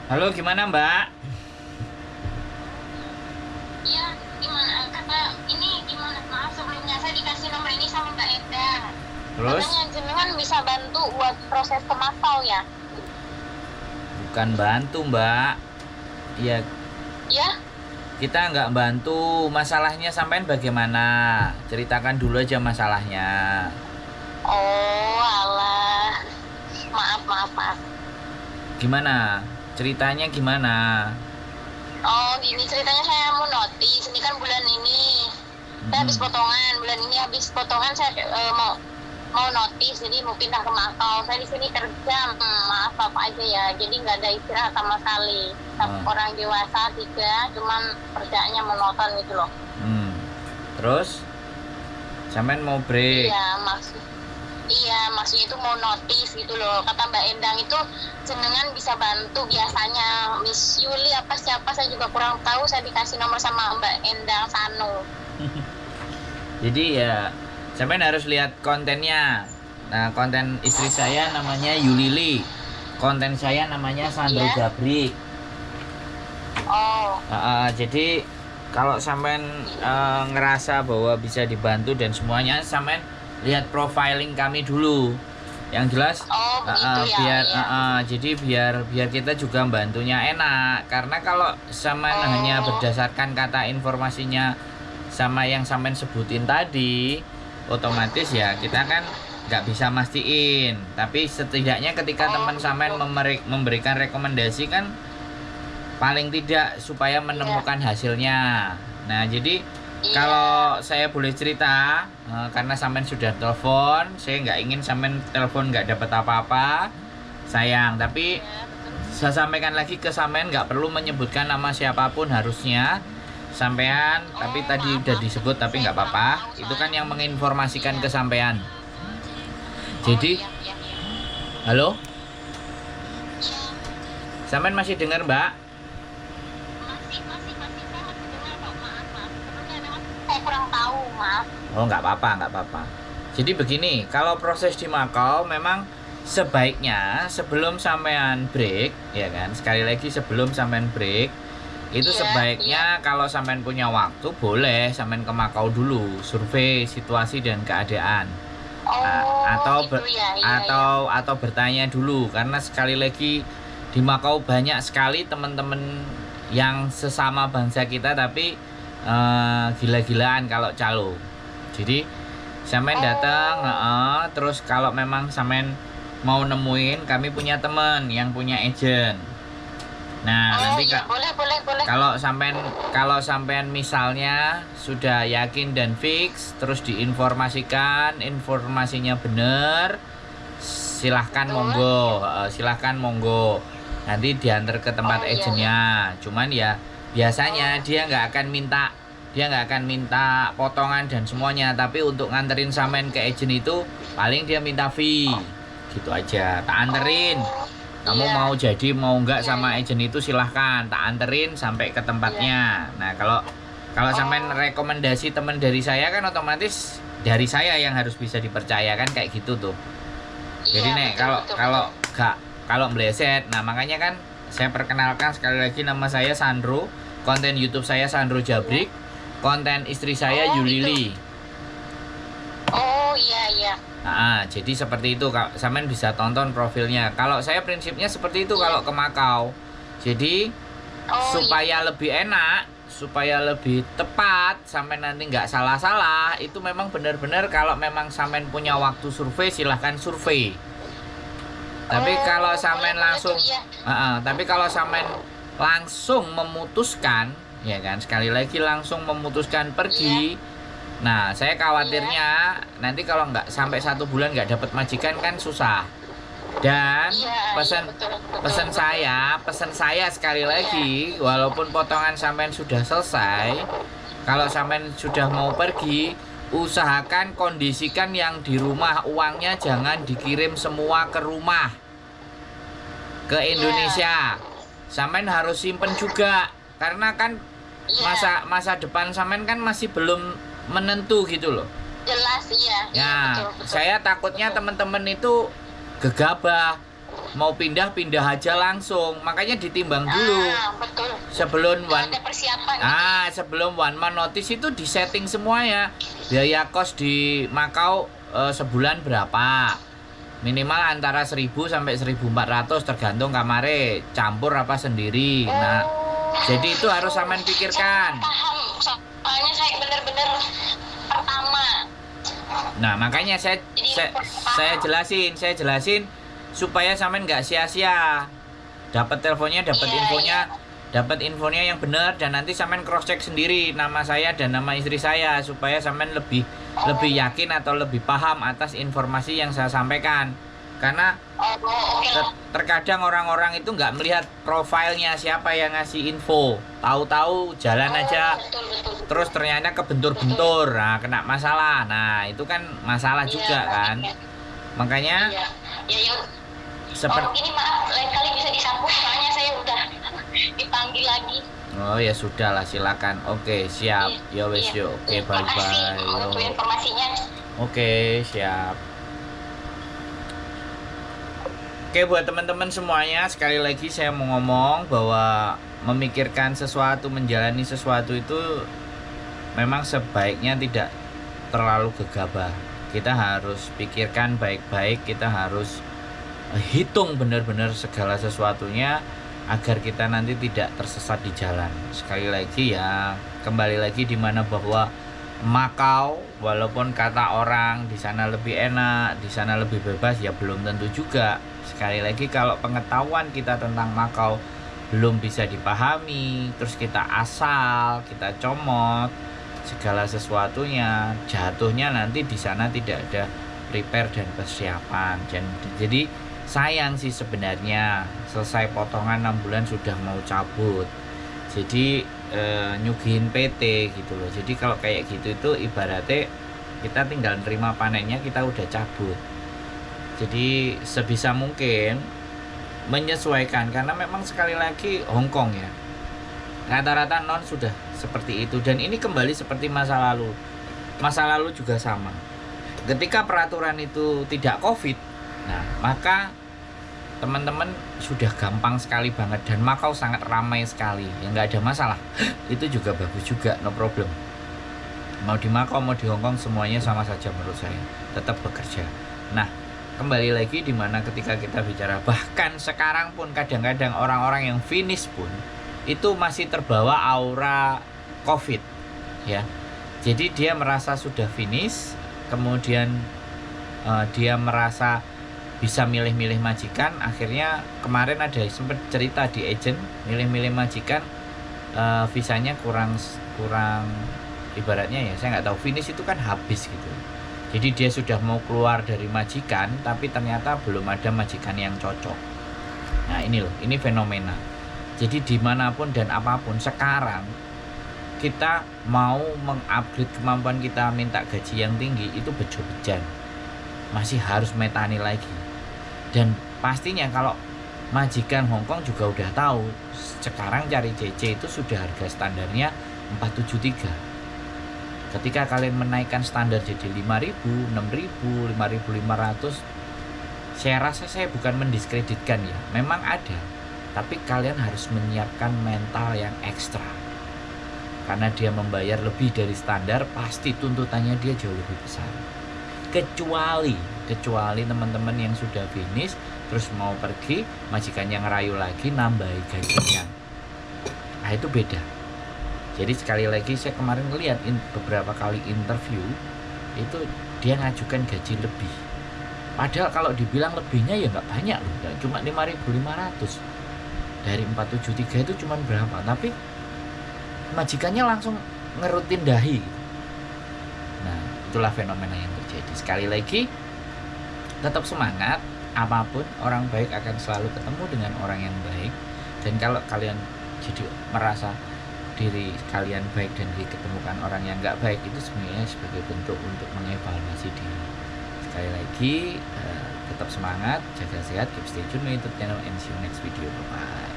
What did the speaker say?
Halo, gimana Mbak? Iya, gimana? Kata ini gimana? Maaf sebelumnya saya dikasih nomor ini sama Mbak Eda. Terus? Katanya jenengan bisa bantu buat proses kemakau ya? Bukan bantu Mbak. Ya, Ya? kita nggak bantu. Masalahnya sampean bagaimana? Ceritakan dulu aja masalahnya. Oh, alah. Maaf, maaf, maaf. Gimana? Ceritanya gimana? Oh, gini ceritanya saya mau notis. Ini kan bulan ini. Saya habis Mm-mm. potongan. Bulan ini habis potongan saya mau notis. Jadi mau pindah ke Makau. Saya di sini kerja. Maaf apa aja ya. Jadi nggak ada istirahat sama sekali. Oh. Orang dewasa 3, cuman kerjaannya monoton gitu loh. Hmm. Terus? Sampean mau break? Iya, maksudnya itu mau notis gitu loh. Kata Mbak Endang itu jenengan bisa bantu biasanya. Miss Yuli apa siapa saya juga kurang tahu. Saya dikasih nomor sama Mbak Endang Sanu. Jadi ya, sampean harus lihat kontennya. Nah, konten istri saya namanya Yulili. Konten saya namanya Sandro Iya. Jabrik. Oh, Jadi kalau sampean ngerasa bahwa bisa dibantu dan semuanya, sampean lihat profiling kami dulu. Yang jelas oh begitu ya. biar Iya. jadi biar biar kita juga bantunya enak. Karena kalau sampean hanya Oh, berdasarkan kata informasinya sama yang sampean sebutin tadi, otomatis ya kita kan nggak bisa mastiin. Tapi setidaknya ketika oh teman sampean begitu. memberikan rekomendasi kan paling tidak supaya Iya, menemukan hasilnya. Nah, jadi iya. kalau saya boleh cerita, karena sampean sudah telepon, saya nggak ingin sampean telepon nggak dapat apa-apa, sayang. Tapi Iya, betul. saya sampaikan lagi ke sampean nggak perlu menyebutkan nama siapapun harusnya sampean, tapi Oh, tadi maaf, udah maaf. disebut tapi Saya nggak kurang apa-apa. tahu Itu kan soalnya. yang menginformasikan Iya. ke sampean. Oh, Jadi, iya, iya, iya. halo, Iya, sampean masih dengar Mbak? masih saya masih dengar kok. Maaf, maaf. Sebelumnya memang saya kurang tahu, maaf. Oh, nggak apa-apa, nggak apa-apa. Jadi begini, kalau proses di Makau memang sebaiknya sebelum sampean break, ya kan? Sekali lagi sebelum sampean break, itu Iya, iya. sebaiknya kalau sampean punya waktu boleh sampean ke Makau dulu, survei situasi dan keadaan. Oh, Atau gitu ya. Iya, iya. atau bertanya dulu karena sekali lagi di Makau banyak sekali teman-teman yang sesama bangsa kita tapi gila-gilaan kalau calo. Jadi sampean datang, Oh, terus kalau memang sampean mau nemuin, kami punya teman yang punya agent. Nah, oh nanti iya, boleh, boleh, boleh. kalau sampean misalnya sudah yakin dan fix, terus diinformasikan, informasinya benar, silahkan Betul. monggo, silahkan monggo. Nanti diantar ke tempat Oh iya, iya. agentnya. Cuman ya biasanya Oh, dia nggak akan minta potongan dan semuanya, tapi untuk nganterin sampean ke agent itu paling dia minta fee. Gitu aja. Tak anterin. oh, Kamu iya, mau jadi mau nggak iya, sama iya, agent itu silahkan tak anterin sampai ke iya. tempatnya. Nah, kalau kalau sampean Oh, rekomendasi teman dari saya kan otomatis dari saya yang harus bisa dipercaya kan kayak gitu tuh. Jadi iya, nek betul, kalau betul, kalau betul. nggak kalau meleset, nah makanya kan saya perkenalkan sekali lagi nama saya Sandro, konten YouTube saya Sandro Iya. Jabrik, konten istri saya Oh, gitu. Yulili. Oh, iya, iya. Jadi seperti itu Kak. Sampean bisa tonton profilnya. Kalau saya prinsipnya seperti itu Iya. kalau ke Makau. Jadi Oh, iya, supaya iya. lebih enak, supaya lebih tepat, sampai nanti nggak salah-salah, itu memang benar-benar kalau memang sampean punya waktu survei, silahkan survei. Tapi kalau Oh, boleh, sampean boleh tuh, langsung, iya. langsung memutuskan, ya kan, sekali lagi langsung memutuskan Iya, pergi. Nah, saya iya. khawatirnya nanti kalau nggak sampai 1 bulan nggak dapat majikan kan susah. Dan Iya, iya, pesan betul, betul, pesan betul. saya, pesan saya sekali Iya. lagi, walaupun potongan sampean sudah selesai, kalau sampean sudah mau pergi, usahakan kondisikan yang di rumah, uangnya jangan dikirim semua ke rumah, ke Iya. Indonesia. Sampean harus simpen juga, karena kan Iya. masa masa depan sampean kan masih belum menentu gitu loh. Jelas, iya. Iya, Ya, betul, betul. saya takutnya Betul. teman-teman itu gegabah. mau pindah aja langsung, makanya ditimbang dulu Betul. sebelum Nggak ada persiapan. sebelum one man notice itu disetting semua ya, biaya kos di Makau sebulan berapa, minimal antara 1.000 sampai 1.400 tergantung kamare, campur apa sendiri. Nah jadi itu harus sampean pikirkan. Paham, soalnya saya bener-bener pertama. Nah makanya saya jelasin supaya sampean nggak sia-sia dapat teleponnya, dapat infonya yang benar, dan nanti sampean cross check sendiri nama saya dan nama istri saya supaya sampean lebih yakin atau lebih paham atas informasi yang saya sampaikan. Karena terkadang orang-orang itu nggak melihat profilnya siapa yang ngasih info, tahu-tahu jalan aja terus ternyata kebentur-bentur, nah kena masalah. Nah itu kan masalah juga kan. Makanya ini maaf, lain kali bisa disambung soalnya saya udah dipanggil lagi. Oh ya sudah lah, silakan. Oke, siap. Ya wes yo. Oke, bye bye. Untuk informasinya. Oke, siap. Oke, buat teman-teman semuanya, sekali lagi saya mau ngomong bahwa memikirkan sesuatu, menjalani sesuatu itu memang sebaiknya tidak terlalu gegabah. Kita harus pikirkan baik-baik, kita harus hitung benar-benar segala sesuatunya agar kita nanti tidak tersesat di jalan. Sekali lagi ya, kembali lagi di mana bahwa Makau walaupun kata orang di sana lebih enak, di sana lebih bebas, ya belum tentu juga. Sekali lagi kalau pengetahuan kita tentang Makau belum bisa dipahami, terus kita asal, kita comot segala sesuatunya, jatuhnya nanti di sana tidak ada prepare dan persiapan. Jadi sayang sih sebenarnya, selesai potongan 6 bulan sudah mau cabut. Jadi nyugihin PT gitu loh. Jadi kalau kayak gitu itu ibaratnya kita tinggal nerima panennya, kita udah cabut. Jadi sebisa mungkin menyesuaikan, karena memang sekali lagi Hongkong ya, rata-rata non sudah seperti itu. Dan ini kembali seperti masa lalu juga sama. Ketika peraturan itu tidak COVID, nah maka teman-teman sudah gampang sekali banget, dan Makau sangat ramai sekali, ya nggak ada masalah. Itu juga bagus juga, no problem. Mau di Makau mau di Hongkong semuanya sama saja menurut saya, tetap bekerja. Nah kembali lagi di mana ketika kita bicara, bahkan sekarang pun kadang-kadang orang-orang yang finish pun itu masih terbawa aura COVID ya. Jadi dia merasa sudah finish, kemudian dia merasa bisa milih-milih majikan. Akhirnya kemarin ada sempat cerita di agent, milih-milih majikan, visanya kurang ibaratnya ya, saya nggak tahu, finish itu kan habis gitu. Jadi dia sudah mau keluar dari majikan, tapi ternyata belum ada majikan yang cocok. Nah ini loh, ini fenomena. Jadi dimanapun dan apapun sekarang, kita mau mengupgrade kemampuan kita, minta gaji yang tinggi, itu bejo-bejan, masih harus metani lagi. Dan pastinya kalau majikan Hongkong juga udah tahu, sekarang cari CC itu sudah harga standarnya 473. Ketika kalian menaikkan standar jadi 5.000, 6.000, 5.500, saya rasa saya bukan mendiskreditkan ya, memang ada, tapi kalian harus menyiapkan mental yang ekstra. Karena dia membayar lebih dari standar, pasti tuntutannya dia jauh lebih besar. Kecuali teman-teman yang sudah finish terus mau pergi, majikannya ngerayu lagi nambahi gajinya. Nah itu beda. Jadi sekali lagi saya kemarin ngelihat beberapa kali interview itu dia ngajukan gaji lebih. Padahal kalau dibilang lebihnya ya nggak banyak loh, cuma 5.500. Dari 473 itu cuma berapa? Tapi majikannya langsung ngerutin dahi. Nah itulah fenomena yang terjadi. Sekali lagi tetap semangat, apapun orang baik akan selalu ketemu dengan orang yang baik. Dan kalau kalian jadi merasa diri kalian baik dan diketemukan orang yang nggak baik, itu sebenarnya sebagai bentuk untuk mengevaluasi diri. Sekali lagi tetap semangat, jaga sehat, keep stay tune, YouTube channel, and see you next video. Bye bye.